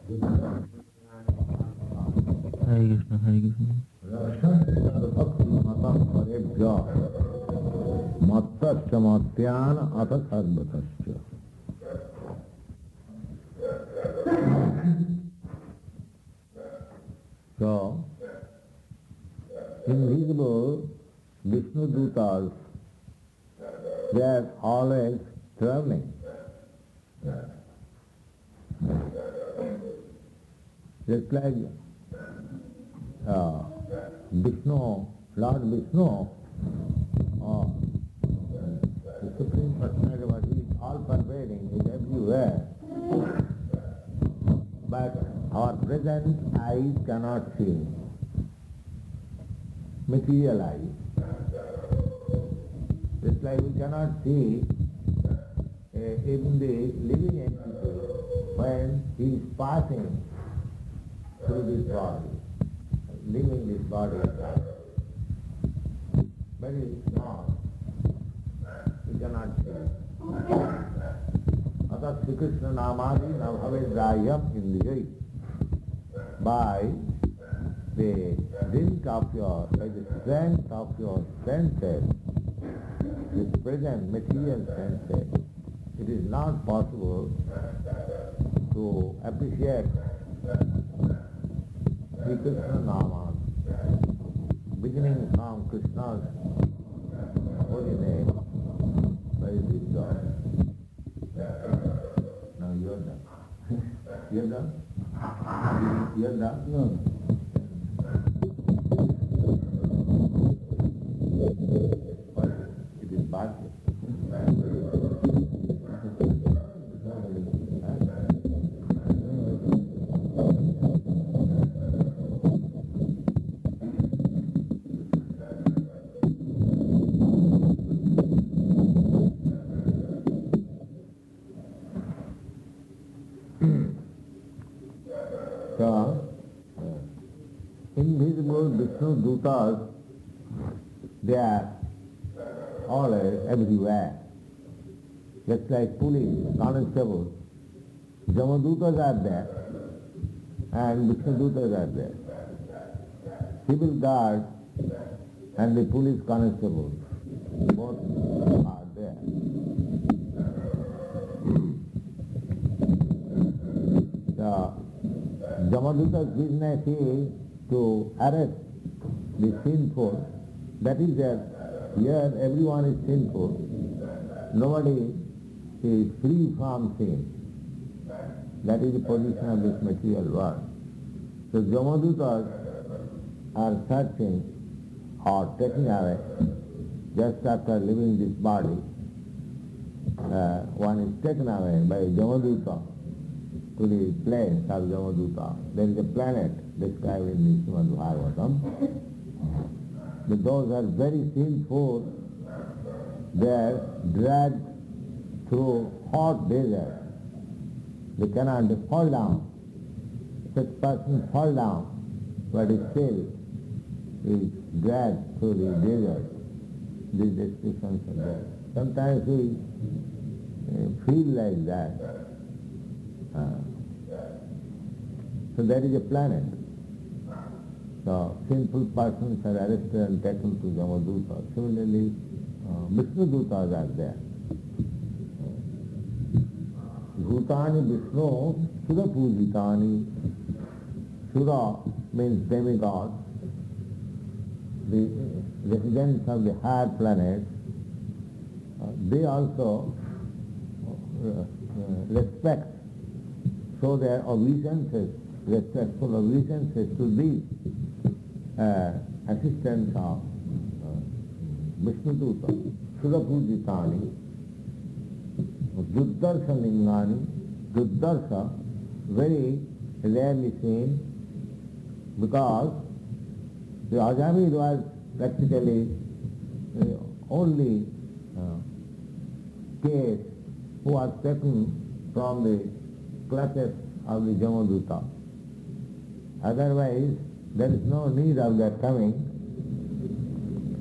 Hare Krishna, Hare Krishna. So, invisible Vishnu Dutas, they are always traveling. Just like Vishnu, Lord Vishnu, the Supreme Personality of God, he is all pervading, he is everywhere. But our present eyes cannot see, material eyes. Just like we cannot see even the living entity when he is passing through this body, leaving this body. But it is not. We cannot see. Atat Sri Krishna Namadi Nabhavedrayam Indriyai. By the dint of by the strength of your senses, the present material senses, it is not possible to appreciate Sri Krishna Nama, beginning from Krishna's holy name, by this God. Now you are done. You are done? You are done? No. It is bad. So, invisible Vishnu Dutas, they are always everywhere. Just like police, constables, Jamadutas are there and Vishnu Dutas are there. Civil guards and the police constables, both are there. So, Jamaduta's business is to arrest the sinful. That is that here everyone is sinful. Nobody is free from sin. That is the position of this material world. So Jamadutas are searching or taking away just after leaving this body. One is taken away by Jamaduta to the place of Jamaduta. There is a planet described in the Śrīmad Bhāgavatam. But those are very sinful. They are dragged through hot desert. They cannot, they fall down. Such person fall down, but still is dragged through the desert. These descriptions are there. Sometimes we feel like that. So there is a planet. So sinful persons are arrested and taken to Jamaduta. Similarly, Vishnu Dutas are there. Bhutani Vishnu Sura Pujitani. Sura means demigods. The residents of the higher planets, they also respect, show their obeisances, respectful obeisances to these assistants of Vishnu Duta. Sura Pujitani. Juddarsha Lingani, Juddarsha, very rarely seen, because the Ajami was practically the only case who was taken from the clutches of the Jamaduta. Otherwise, there is no need of their coming.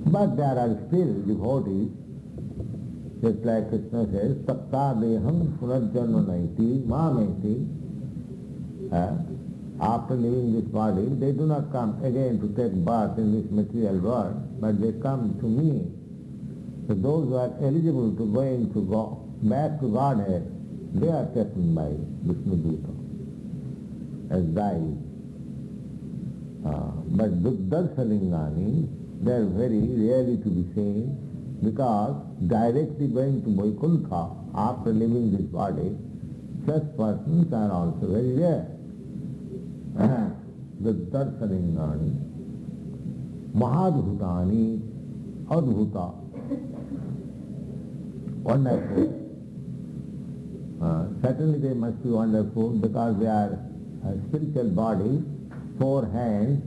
But there are still devotees, just like Krishna says, Takta deham punarjanma naiti mameti. after leaving this body, they do not come again to take birth in this material world, but they come to me. So those who are eligible to go back to Godhead, they are taken by Vishnu Duta as guides. But Darsalingani, they are very rarely to be seen, because directly going to Vaikuntha after leaving this body, such persons are also very rare. The Darsalingani, Mahadbhutani, Adbhuta, wonderful. Certainly they must be wonderful because they are spiritual bodies, 4 hands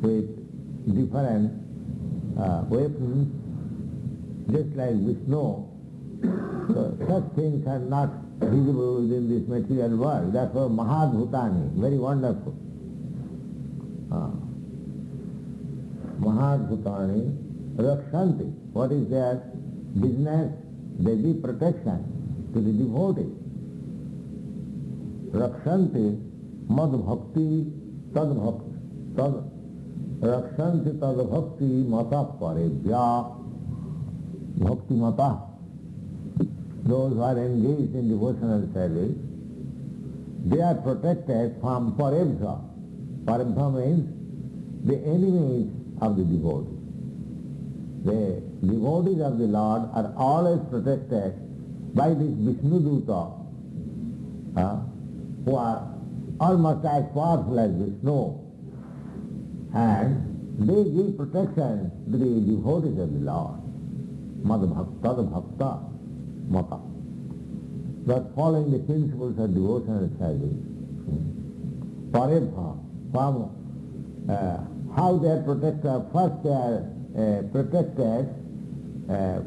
with different weapons, just like Vishnu. So such things are not visible within this material world. Therefore Mahadbhutani, very wonderful. Mahadbhutani, Rakshanti. What is their business? They give protection to the devotee. Rakshanti mad bhakti tad bhakti. Rakshanti tad bhakti mata parebhya. Bhakti mata. Those who are engaged in devotional service, they are protected from parebhya. Parebhya means the enemies of the devotee. The devotees of the Lord are always protected by this Vishnu Duta, who are almost as powerful as Vishnu, and they give protection to the devotees of the Lord. Mad bhakta bhakta mata. Thus following the principles of devotional service. Parebha, from how they are protected, first they are protected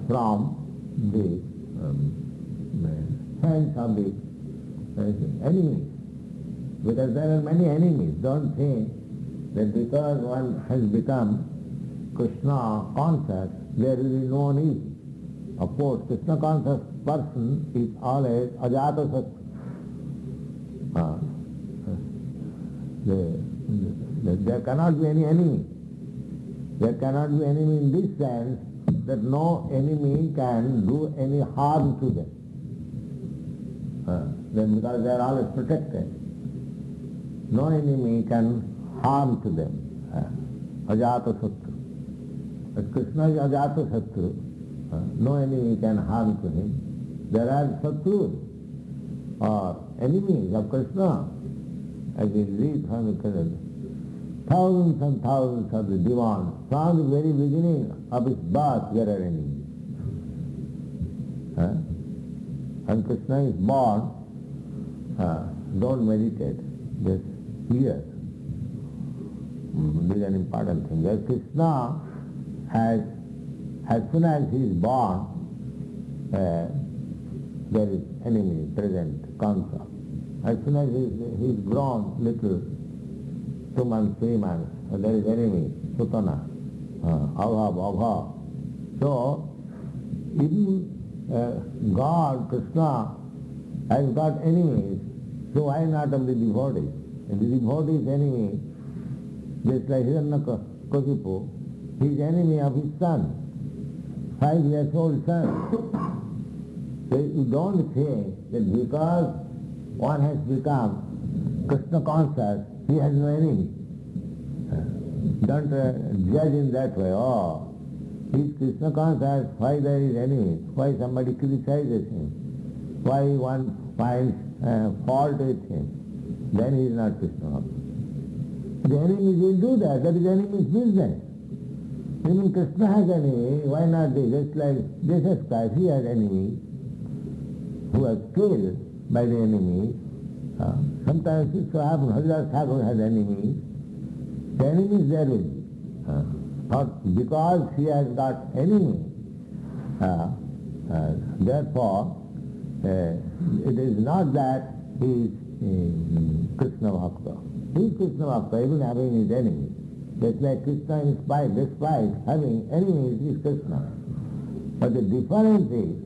from the hands of the enemies. Because there are many enemies. Don't think that because one has become Krishna conscious, there will be no need. Of course, Krishna conscious person is always ajata sattva. There cannot be any enemy. There cannot be enemy in this sense that no enemy can do any harm to them. Then because they are always protected. No enemy can harm to them. Ajata sattva. But Krishna is ajata sattva. No enemy can harm to him. There are sattrus or enemies of Krishna. As we read from the Krishna, thousands and thousands of the demons. From the very beginning of his birth there are enemies. And Krishna is born, don't meditate, just hear. This is an important thing. As Krishna has, as soon as he is born, there is enemy present, Kamsa. As soon as he is grown little, 2 months, 3 months, there is enemy, Sutana, Abha. So, even God, Krishna, has got enemies, so why not of the devotees? And the devotee's enemy, just like Hiranyakasipu, he is enemy of his son, 5 years old son. So you don't think that because one has become Krishna conscious, he has no enemy. Don't judge in that way. Oh, he is Krishna conscious, why there is enemy? Why somebody criticizes him? Why one finds fault with him? Then he is not Krishna conscious. The enemies will do that. That is enemy's business. Even Krishna has enemy, why not they? Just like Jesus Christ, he has enemy who was killed by the enemy. Sometimes it so happens Hazrat Thakur has enemies. The enemies there will be. Not because he has got enemy. Therefore, it is not that he is Krishna Bhakta. He is Krishna Bhakta, even having his enemy. Just like Krishna in spite, despite having enemies, is Krishna. But the difference is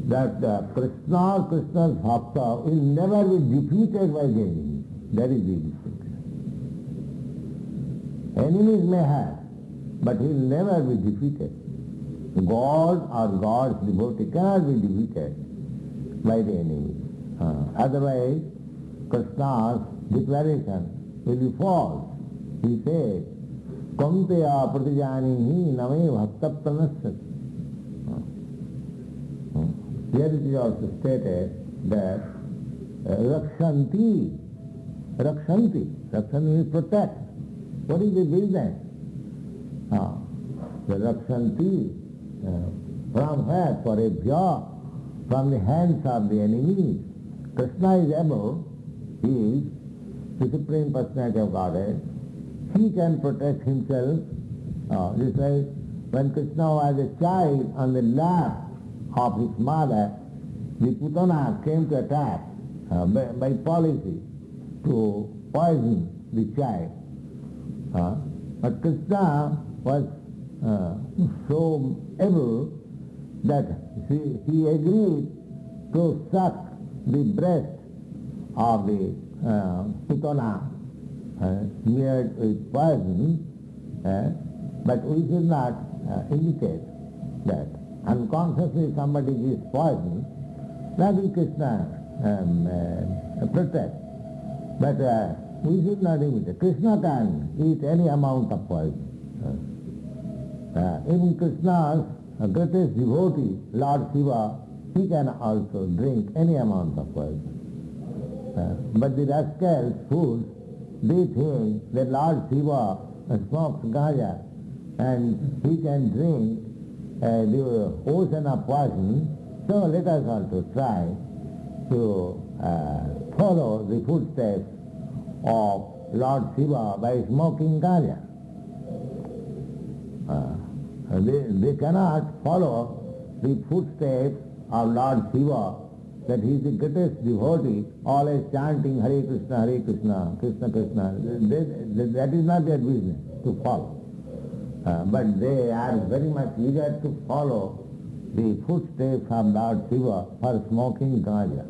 that Krishna or Krishna's Bhakta will never be defeated by the enemy. That is the distinction. Enemies may have, but he will never be defeated. God or God's devotee cannot be defeated by the enemy. Otherwise, Krishna's declaration will be false. He says, Kamteya pratijanihi name bhakta pranasya. Here it is also stated that Rakshanti means protect. What is the business? The Rakshanti, from where? Parebhya, from the hands of the enemies. Krishna is above, he is the Supreme Personality of Godhead. He can protect himself. Just like when Krishna was a child on the lap of his mother, the Putana came to attack by policy to poison the child. But Krishna was so able that he agreed to suck the breast of the Putana smeared with poison, but we should not imitate that. Unconsciously somebody gives poison, that will Krishna protect. But we should not imitate. Krishna can eat any amount of poison. Even Krishna's greatest devotee, Lord Shiva, he can also drink any amount of poison. But the rascals, fools, they think that Lord Shiva smokes ganja and he can drink the ocean of poison, so let us also try to follow the footsteps of Lord Shiva by smoking ganja. They cannot follow the footsteps of Lord Shiva, that he is the greatest devotee, always chanting Hare Krishna, Krishna Krishna. That is not their business to follow. But they are very much eager to follow the footsteps of Lord Shiva for smoking ganja.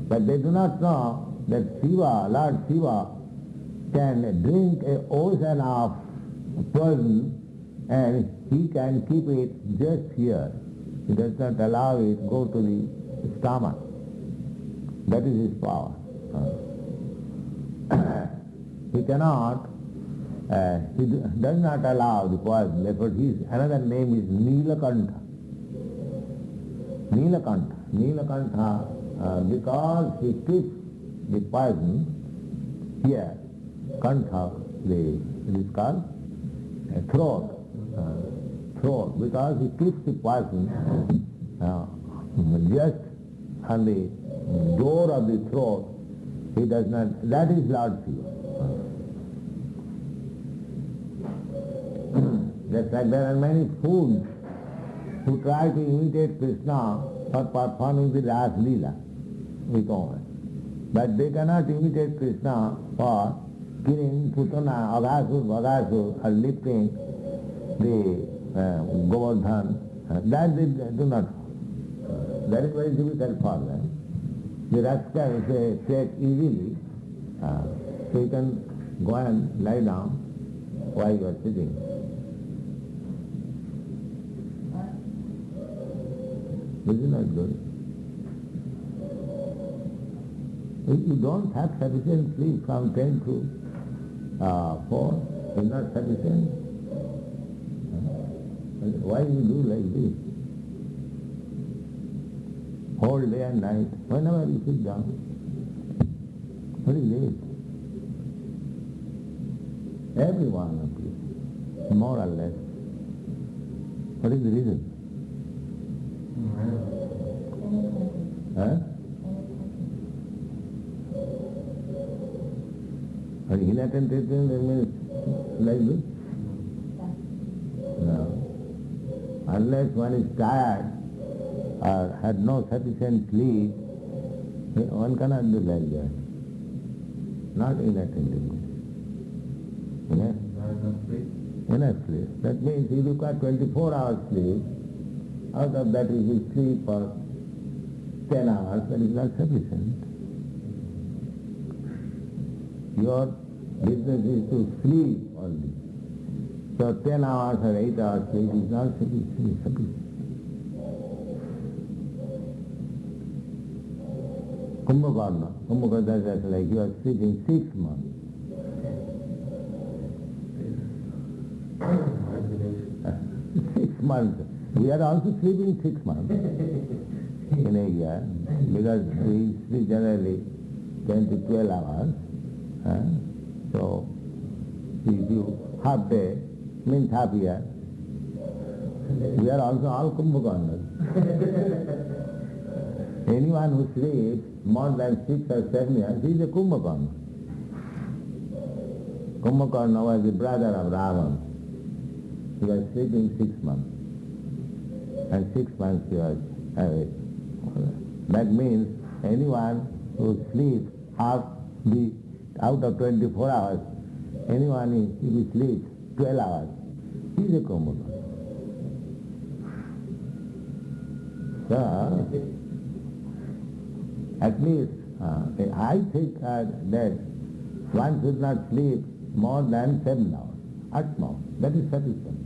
But they do not know that Shiva, Lord Shiva, can drink an ocean of poison and he can keep it just here. He does not allow it to go to the stomach. That is his power. He cannot, he does not allow the poison. Therefore another name is Nilakantha. Nilakantha, because he keeps the poison here, Kantha, it is called throat, because he keeps the poison just on the door of the throat. He does not, that is Lord Shiva. Just like there are many fools who try to imitate Krishna for performing the Ras Leela with all. But they cannot imitate Krishna for killing Putana, Aghasur, Bhagasur, or lifting the Govardhan. That they do not. That is very difficult for them. The rascals take easily, so you can go and lie down while you are sitting. This is not good. If you don't have sufficient sleep from 10 to 4, is not sufficient. Why you do like this? Whole day and night, whenever you sit down. What is this? Every one of you, more or less. What is the reason? Inattentive means like this? No. Unless one is tired or had no sufficient sleep, one cannot do like that. Not inattentiveness. Yes? Enough sleep. That means if you got 24 hours sleep, out of that you will sleep for 10 hours, that is not sufficient. Your business is to sleep only. So 10 hours or 8 hours sleep is not sufficient. Kumbhakarna is like you are sleeping 6 months. 6 months. We are also sleeping 6 months in a year because we sleep generally 10 to 12 hours. So if you half day means half year. We are also all Kumbhakarnas. Anyone who sleeps more than 6 or 7 years, he is a Kumbhakarna. Kumbhakarna was the brother of Ravana. He was sleeping 6 months. And 6 months he was awake. That means anyone who sleeps out of 24 hours, anyone who sleeps 12 hours, he is a Kumbhakarna. So, at least I think that one should not sleep more than 7 hours, at most. That is sufficient.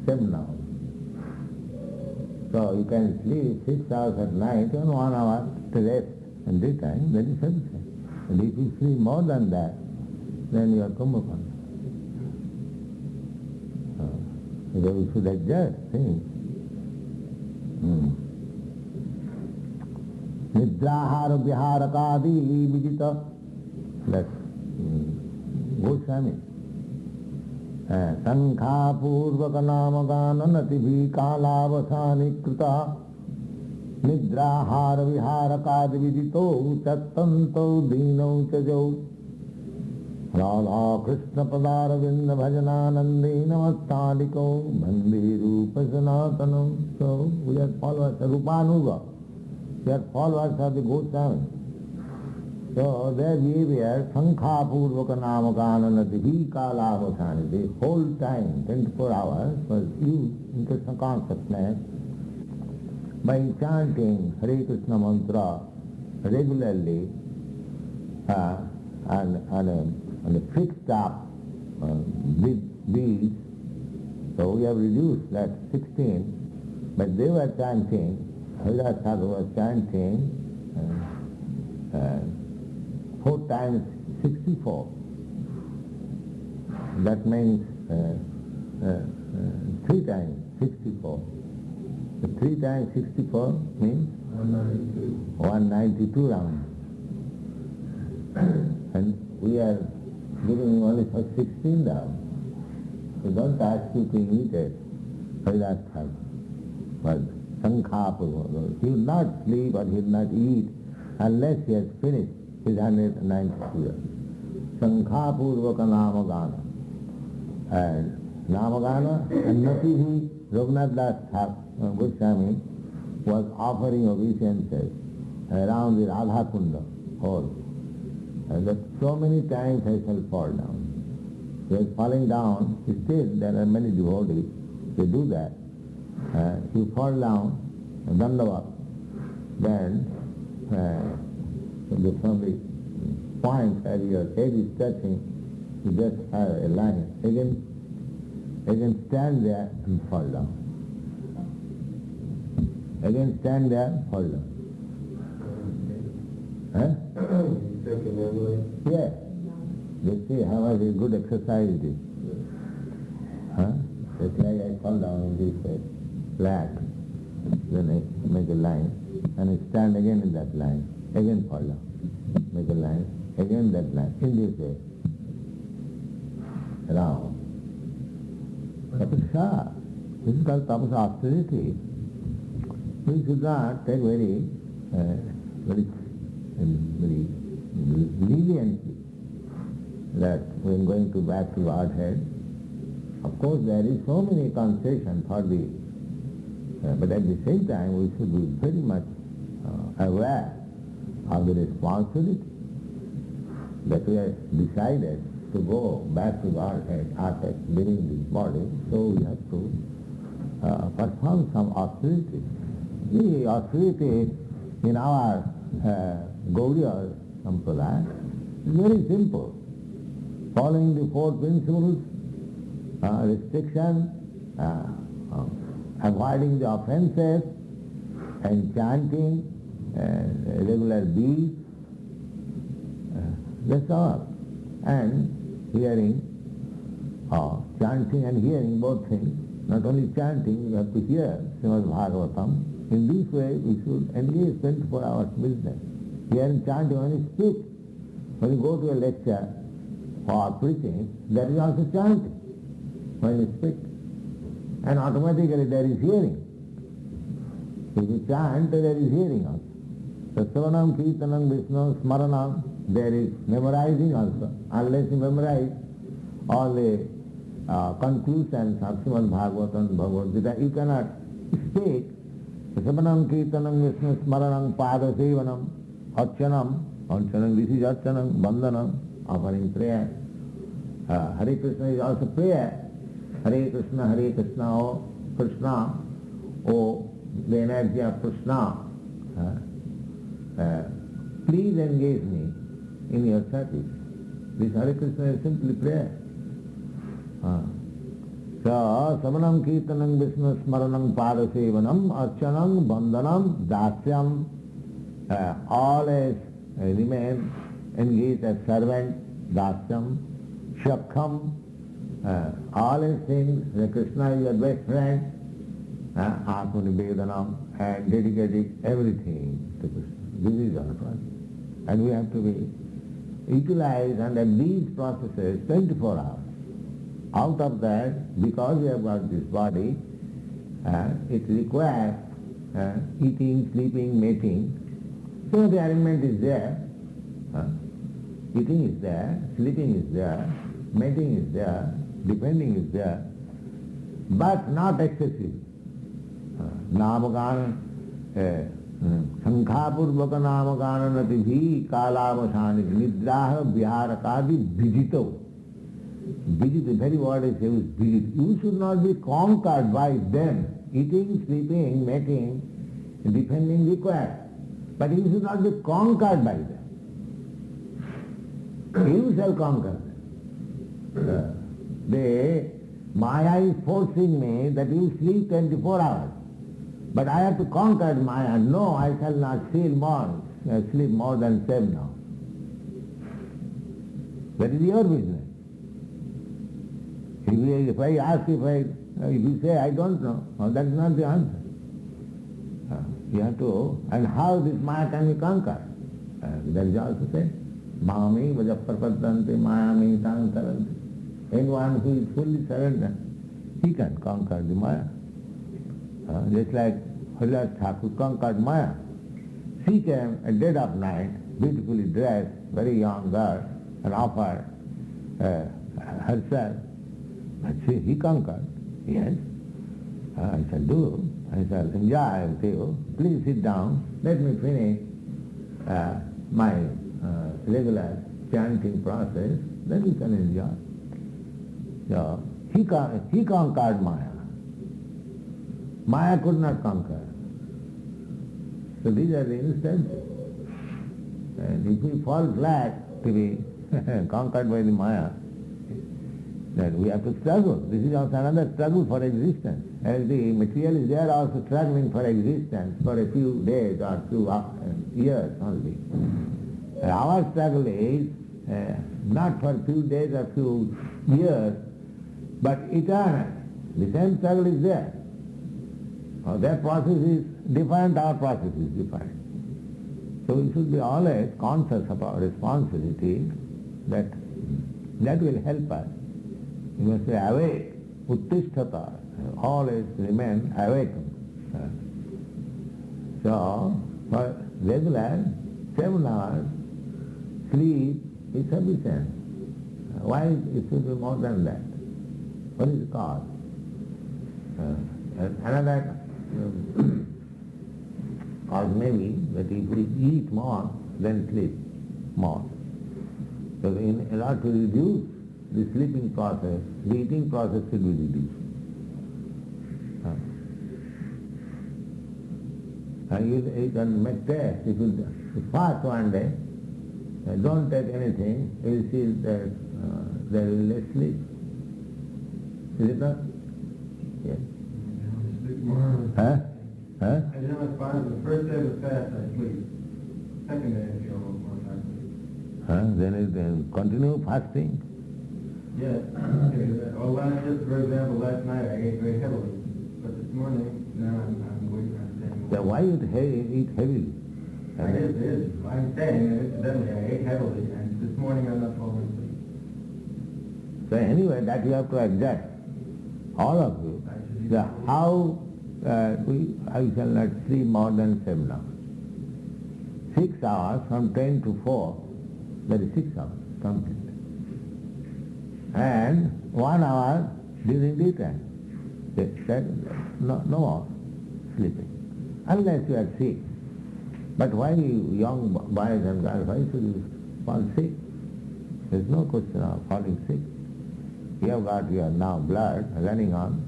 7 hours. So you can sleep 6 hours at night and 1 hour to rest in daytime, that is sufficient. And if you sleep more than that, then you are Kumbhakarna. So we should adjust things. Nidrahara viharakadi vijita. That's Goswami. Sankha purvaka namagana natibhi kalavasani krita. Nidrahara viharakadi vijito chattanto dino chajo. Radha Krishna Padara Vinda Bhajananandi Namastaliko Bandi Rupa Sanatano. So we are followers of Rupanuga. We are followers of the Goswami. So their behavior, Sankha Purvaka Namakana Natihi Kalavasani, the whole time, 24 hours, was used in Krishna consciousness by chanting Hare Krishna mantra regularly and fixed up with these. So we have reduced that 16, but they were chanting, Haridas Thakur was chanting 4 times 64. That means 3 times 64. So 3 times 64 means 192 rounds. And we are giving only for 16 rounds. So don't ask you to imitate Haridas Thakur. But Sankha Purvaka, he will not sleep or he will not eat unless he has finished his 192 years. Sankha Purvaka Namagana. And Namagana and Natihi Raghunath Das Thakur Goswami was offering obeisances around the Radha Kunda hall. And that so many times I shall fall down. He was falling down, still there are many devotees, they do that. You fall down, Dandavat, then from the point where your head is touching, you just have a line. Again stand there and fall down. Again stand there and fall down. Yes. You see how much a good exercise it is. It's like I fall down in this way, flat. Then I make a line and I stand again in that line. Again fall down. Make a line. Again that line. In this way. Round. Tapasya. This is called tapasya austerity. We should not take very leniently that we are going to back to Godhead. Of course there is so many concessions for the, but at the same time we should be very much aware of the responsibility that we have decided to go back to Godhead after leaving this body, so we have to perform some austerity. The austerity in our Gaudiya Sampradaya is very simple. Following the four principles, restriction, avoiding the offenses, and chanting regular beads, that's all. And hearing, chanting and hearing, both things. Not only chanting, you have to hear Śrīmad Bhāgavatam. In this way, we should engage 24 hours business. Hearing, chanting, when you speak, when you go to a lecture or preaching, that is also chanting when you speak. And automatically there is hearing. If you chant, there is hearing also. So Savanam, Kirtanam, Vishnu, Smaranam, there is memorizing also. Unless you memorize all the conclusions of Śrīmad Bhāgavatam, Bhagavad Gita, you cannot speak. Savanam, Kirtanam, Vishnu, Smaranam, Pada Sevanam, Archanam, this is Archanam, Bandhanam, offering prayer. Hare Krishna is also prayer. Hare Krishna, O Krishna, O the energy of Krishna, please engage me in your service. This Hare Krishna is simply prayer. So, Samanam, Kirtanam, Vishnu, Smaranam, Pada Sevanam, Archanam, Bandhanam, Dasyam, always remain engaged as servant, Dasyam, Shakham, always sing that Krishna is your best friend, Atmanivedanam, and dedicating everything to Krishna. This is our process. And we have to be utilized under these processes 24 hours. Out of that, because we have got this body, it requires eating, sleeping, mating. So the arrangement is there. Eating is there, sleeping is there, mating is there, depending is there, but not excessive. Namagana, Sankhapurvaka namagana natibhi kalavasani nidraha viharakadi vijito. Vijit, the very word is used, vijit. You should not be conquered by them. Eating, sleeping, mating, depending required. But you should not be conquered by them. You shall conquer them. The Maya is forcing me that you sleep 24 hours. But I have to conquer Maya. No, I shall not sleep more than 7 hours. That is your business. If I ask, if you say, I don't know, that is not the answer. You have to, and how this Maya can be conquered? That is also said, Mahami vajaprapadante mayami tantaranti. Anyone who is fully surrendered, he can conquer the Maya. Just like Haridas Thakur conquered Maya. She came at dead of night, beautifully dressed, very young girl, and offered herself. But he conquered. Yes, I shall do. I shall enjoy with you. Please sit down. Let me finish my regular chanting process. Then you can enjoy. So he conquered Maya. Maya could not conquer. So these are the instances. And if we fall flat to be conquered by the Maya, then we have to struggle. This is also another struggle for existence. As the material is there also struggling for existence for a few days or few years only. Our struggle is not for few days or few years, but eternal. The same struggle is there. Their process is different, our process is different. So we should be always conscious of our responsibility that will help us. You must be awake, uttisthata, always remain awakened. So, for regular 7 hours, sleep is sufficient. Why it should be more than that? What is the cause? Another cause may be that if we eat more, then sleep more. So in order to reduce the sleeping process, the eating process should be reduced. You can make test. If you fast one day, don't take anything, you will see that there will be less sleep. Is it not? Yes. Huh? Huh? I know it's fine. The first day of the fast, I sleep. Second day, I feel more tired. Then continue fasting. Yes. Well, for example, last night I ate very heavily. But this morning, now I'm waiting on staying. Then why you eat heavily? I guess it is. I'm saying that incidentally I ate heavily, and this morning I'm not falling asleep. So anyway, that you have to adjust. All of you. So how I shall not sleep more than 7 hours. 6 hours from 10 to 4, that is 6 hours complete. And 1 hour during daytime. No more sleeping. Unless you are sick. But why you young boys and girls, why should you fall sick? There is no question of falling sick. You have got your now blood running on.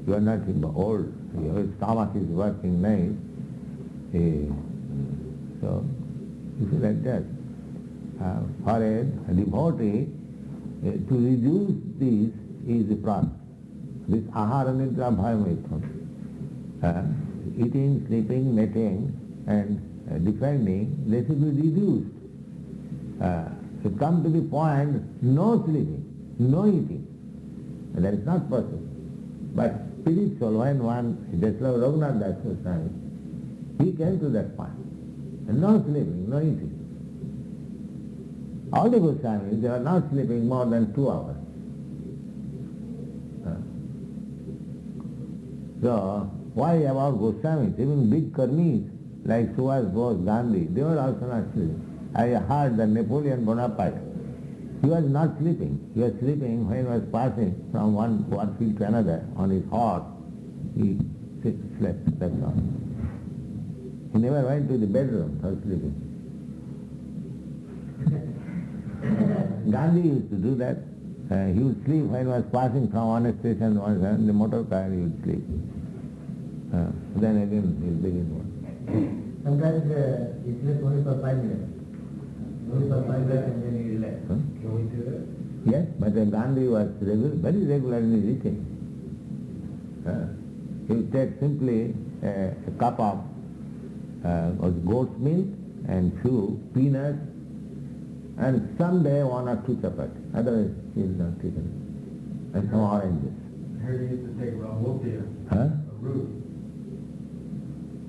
You are not old. Your stomach is working nice. So, you see like that. For a devotee, to reduce this is the process. This ahara nidra bhayamitham. Eating, sleeping, mating, and defending, they should be reduced. To come to the point, no sleeping, no eating. And that is not possible. But spiritual, when one, just like Raghunath Das Goswami, he came to that point. And no sleeping, no eating. All the Goswamis, they were not sleeping more than 2 hours. So, why about Goswamis? Even big karmis like Subhash Bose, Gandhi, they were also not sleeping. I heard that Napoleon Bonaparte, he was not sleeping. He was sleeping when he was passing from one field to another on his horse. He slept, that's all. He never went to the bedroom for sleeping. Gandhi used to do that. He would sleep when he was passing from one station to another, in the motor car he would sleep. Then again he will begin work. Sometimes he sleeps only for 5 minutes. Only for 5 minutes and then he relaxes. Huh? Can we do that? Yes, but Gandhi was very regular in his eating. He would take simply a cup of goat's milk and few peanuts, and someday 1 or 2 chapati. Otherwise he will not take it. And some oranges. I heard he used to take raw wolfia, Huh? a root.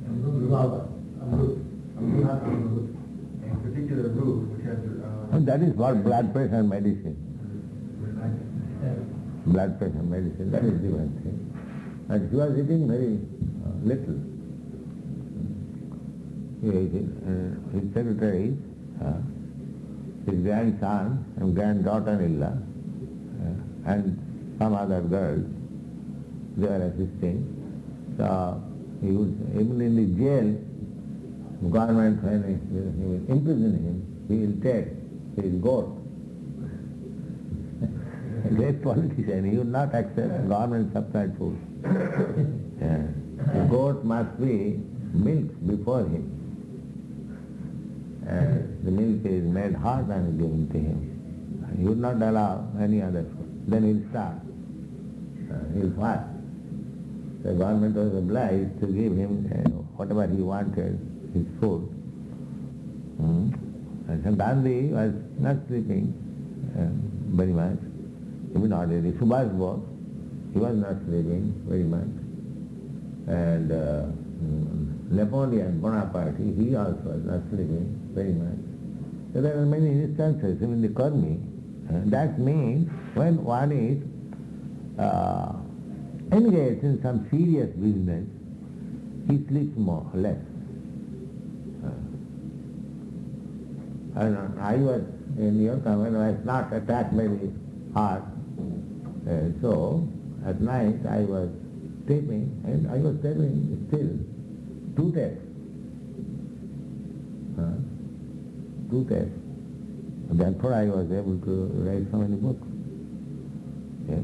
Amrut, Not a root. A particular root which has And that is for blood pressure medicine. Blood pressure medicine, that is different thing. And he was eating very little. His secretary, his grandson and granddaughter-in-law, and some other girls, they were assisting. So he was, even in the jail, government, when he will imprison him, he will take his goat. A great politician, he will not accept government supplied food. The goat must be milked before him. And the milk is made hot and given to him. He would not allow any other food. Then he will starve. He will fast. The government was obliged to give him whatever he wanted, his food. And so Gandhi was not sleeping very much, even ordinarily. Subhash Bose, he was not sleeping very much. And Napoleon Bonaparte, he also was not sleeping very much. So there are many instances, even the Karmi. That means when one is engaged in some serious business, he sleeps more, less. I was in New York when I was not attacked by the heart. So at night I was sleeping, and I was sleeping still 2 days. 2 days. Therefore I was able to write so many books. Yes.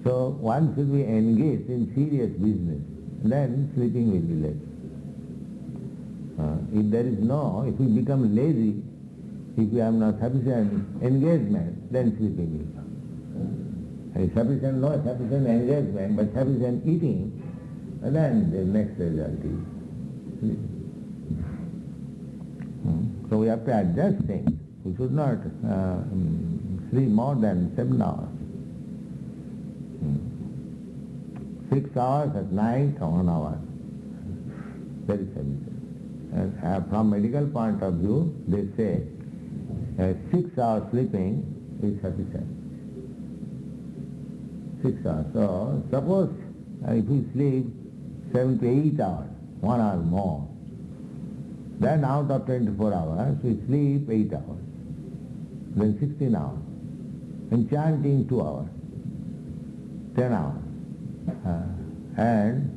So one should be engaged in serious business, then sleeping will be less. If we become lazy, if we have not sufficient engagement, then sleeping will come. And no sufficient engagement, but sufficient eating, and then the next result is sleep. So we have to adjust things. We should not sleep more than 7 hours. 6 hours at night, 1 hour. Very sufficient. And from medical point of view, they say 6 hours sleeping is sufficient. 6 hours. So suppose if we sleep 7 to 8 hours, 1 hour more, then out of 24 hours we sleep 8 hours, then 16 hours, and chanting 2 hours, 10 hours, and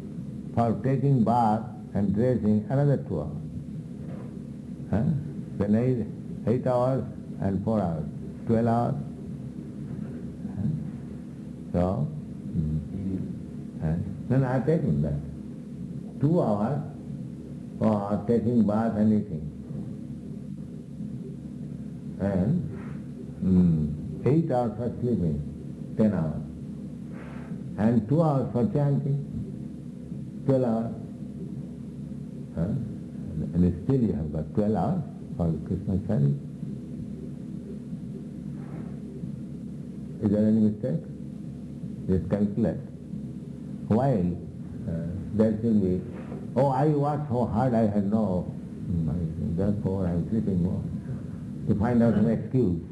for taking bath and dressing another 2 hours. Then 8 hours and 4 hours, 12 hours. So, then I have taken that. 2 hours for taking bath and eating. And 8 hours for sleeping, 10 hours. And 2 hours for chanting, 12 hours. And still you have got 12 hours for Krishna service. Is there any mistake? Just calculate. While there will be, I worked so hard, I had no, therefore I am sleeping more. To find out an excuse.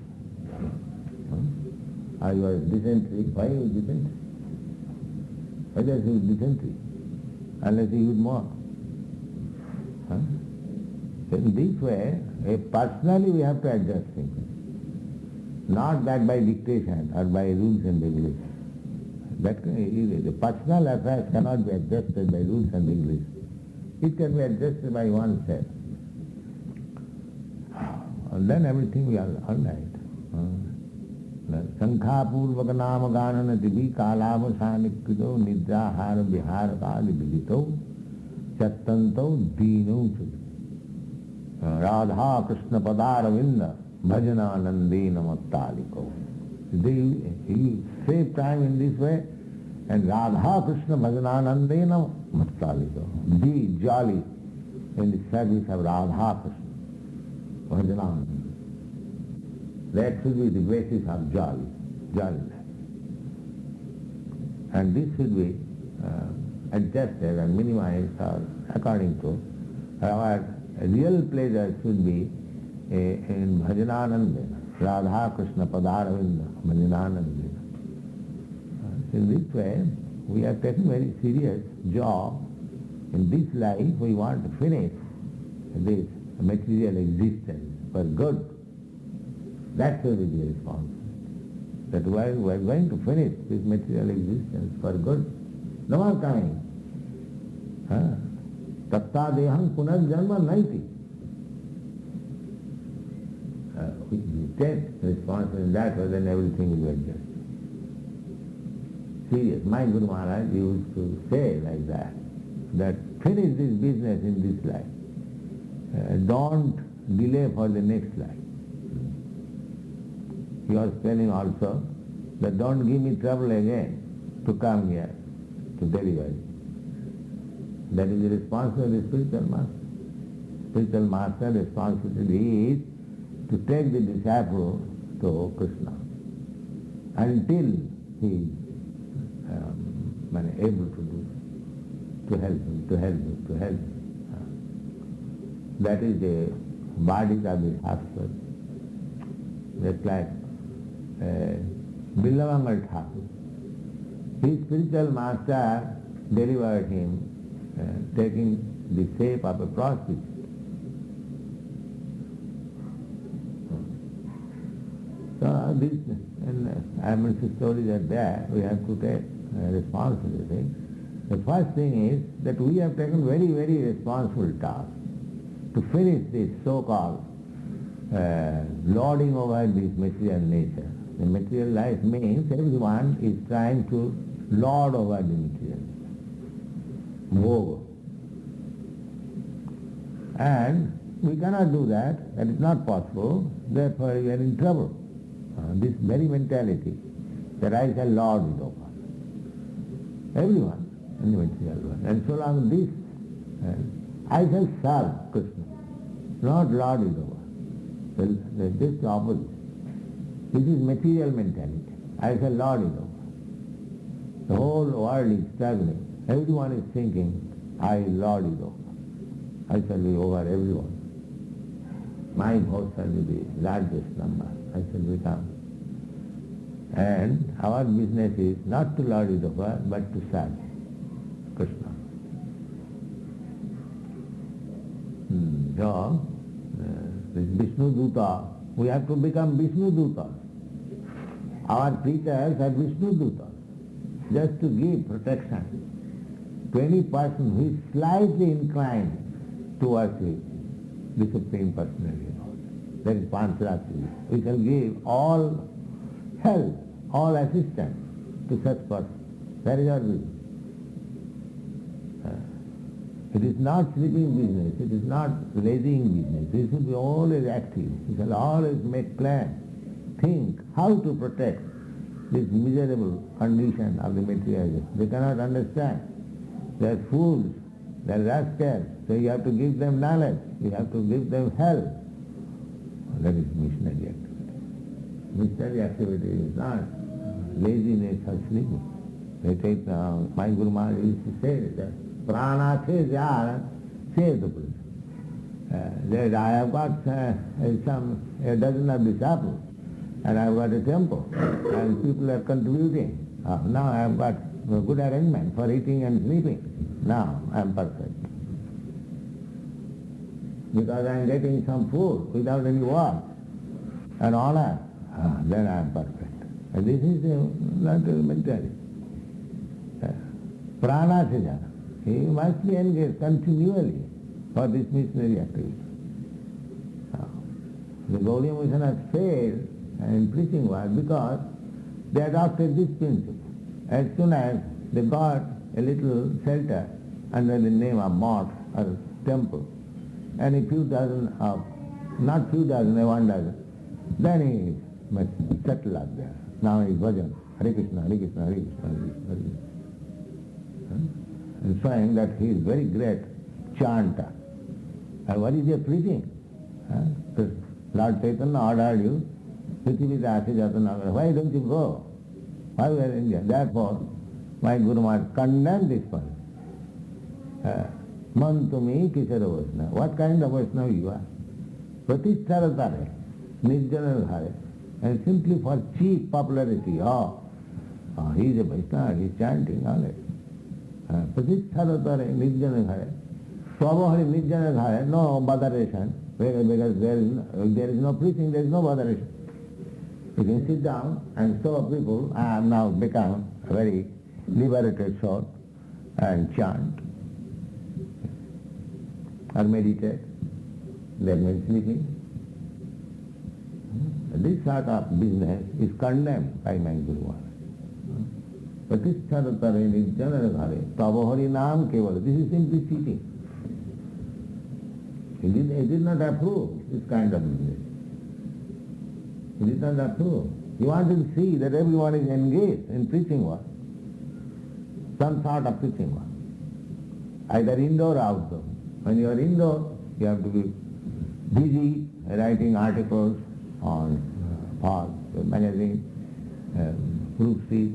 I was dysentery. Why you dysentery? Why does he dysentery? Unless you eat more. In this way, personally we have to adjust things. Not that by dictation or by rules and regulations. That the personal affairs cannot be adjusted by rules and regulations. It can be adjusted by oneself. And then everything will be all right. Sankha purvaka nama ganana tibi kalama sanikrido nidrahara vihara kali vidito chattanto dino Radha Krishna Padaravinda Bhajana Nandena Mattaliko. You save time in this way, and Radha Krishna Bhajana Nandena Mattaliko. Be jolly in the service of Radha Krishna Bhajana. That should be the basis of jolliness. And this should be adjusted and minimized according to our real pleasure should be in Bhajananandena, Radha Krishna Padaravinda, Bhajananandena. In this way, we are taking very serious job. In this life, we want to finish this material existence for good. That should be the responsibility. That we are going to finish this material existence for good. No more coming. Tatta deham punarjanma naiti. We take responsibility in that way, then everything will be adjusted. Serious. My Guru Maharaj used to say like that finish this business in this life. Don't delay for the next life. He was telling also that don't give me trouble again to come here to deliver it. That is the responsibility of the spiritual master. Spiritual master responsibility is to take the disciple to Krishna until he is able to do, to help him. That is the body of the Shastra. Just like Billavangal Thakur. His spiritual master delivered him taking the shape of a prostitute. So this, and amidst stories are there, we have to take responsibility. The first thing is that we have taken very, very responsible task to finish this so-called lording over this material nature. The material life means everyone is trying to lord over the material. Bhoga. And we cannot do that. That is not possible. Therefore we are in trouble. This very mentality that I shall lord it over everyone in the material world. And so long this, I shall serve Krishna, not lord it over. Well, this is the opposite. This is material mentality. I shall lord it over. The whole world is struggling. Everyone is thinking, I lord it over. I shall be over everyone. My vote shall be the largest number. I shall become. And our business is not to lord it over, but to serve Krishna. So, this Vishnu Duta, we have to become Vishnu Duta. Our preachers are Vishnu Duta, just to give protection to any person who is slightly inclined towards the Supreme Personality of Godhead. That is Pancharasi. We shall give all help, all assistance to such person. That is our business. It is not sleeping business, it is not lazying business. We should be always active. We shall always make plans, think how to protect this miserable condition of the materialists. They cannot understand. They are fools, they are rascals. So you have to give them knowledge, you have to give them help. That is missionary activity. Missionary activity is not laziness or sleeping. They take, my Guru Maharaj used to say that prana se jara se the place. That I have got a dozen of disciples and I have got a temple and people are contributing. Now I have got a good arrangement for eating and sleeping. Now I am perfect. Because I am getting some food without any work and honor, then I am perfect. And this is not the mentality. Prana se jana. He must be engaged continually for this missionary activity. The Gaudiya Mission has failed in preaching work because they adopted this principle. As soon as they got a little shelter under the name of mosque or temple, and a few dozen of, not few dozen, 1 dozen, then he must settle up there. Now he is bhajan, Hare Krishna, Hare Krishna, Hare Krishna, Hare Krishna, Hare Krishna. And showing that he is very great chanter. And what is he preaching? Lord Chaitanya ordered you, why don't you go? Why we are in India? Therefore, my Guru Maharaj condemned this person. Man to me Kishara Vaishnava. What kind of Vaishnava you are? Pratishtharatare, Nirjana Dhare, and simply for cheap popularity. He is a Vaishnava, he is chanting, all that. Pratishtharatare, Nirjana Dhare. Swabhari Nirjana Dhare, no botheration, because there is no preaching, there is no botheration. You can sit down and show people, I have now become a very liberated soul, and chant or meditate. They may sleeping. This sort of business is condemned by my Guru Maharaj. Pratishtharatare nirjana dhare tavahari naam keval. This is simply cheating. He did not approve this kind of business. He did not approve. He wanted to see that everyone is engaged in preaching work. Some sort of preaching work. Either indoor or outdoor. When you are indoor, you have to be busy writing articles on Pulse, magazine, proof sheet,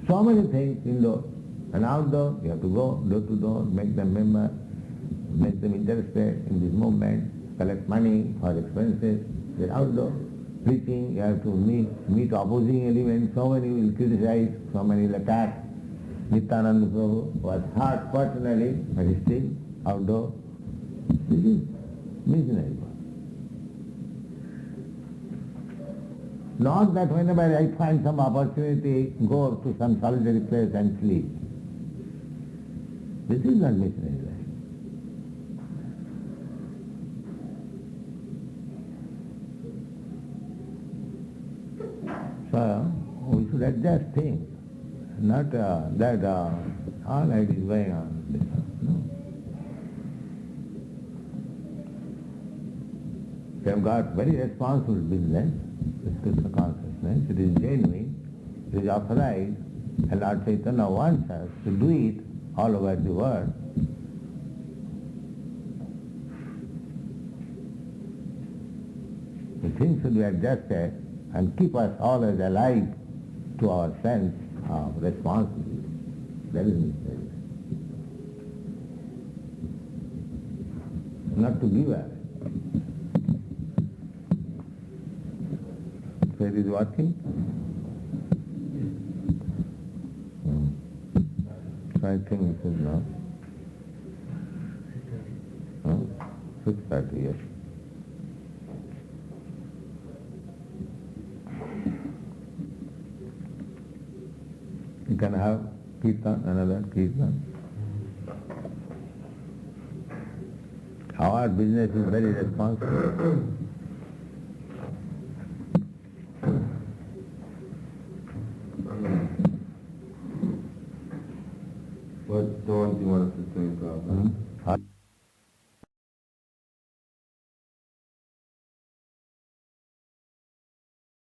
so many things indoor. And outdoor, you have to go door to door, make them member, make them interested in this movement, collect money for expenses. Then outdoor, preaching, you have to meet opposing elements. So many will criticize, so many will attack. Nityananda Prabhu was hard personally, but still outdoor. This is missionary work. Not that whenever I find some opportunity, go to some solitary place and sleep. This is not missionary life. So we should adjust things, not that all that is going on. No. They have got very responsible business, this Krishna consciousness. It is genuine, it is authorized, and Lord Chaitanya wants us to do it all over the world. The things should be adjusted and keep us always alive to our sense of responsibility. That is necessary. Not to give up. So it is working? So I think it is now. 6:30, yes. You can have kirtan, another kirtan. Our business is very responsible. What don't you want us to say, Prabhupada? Hmm?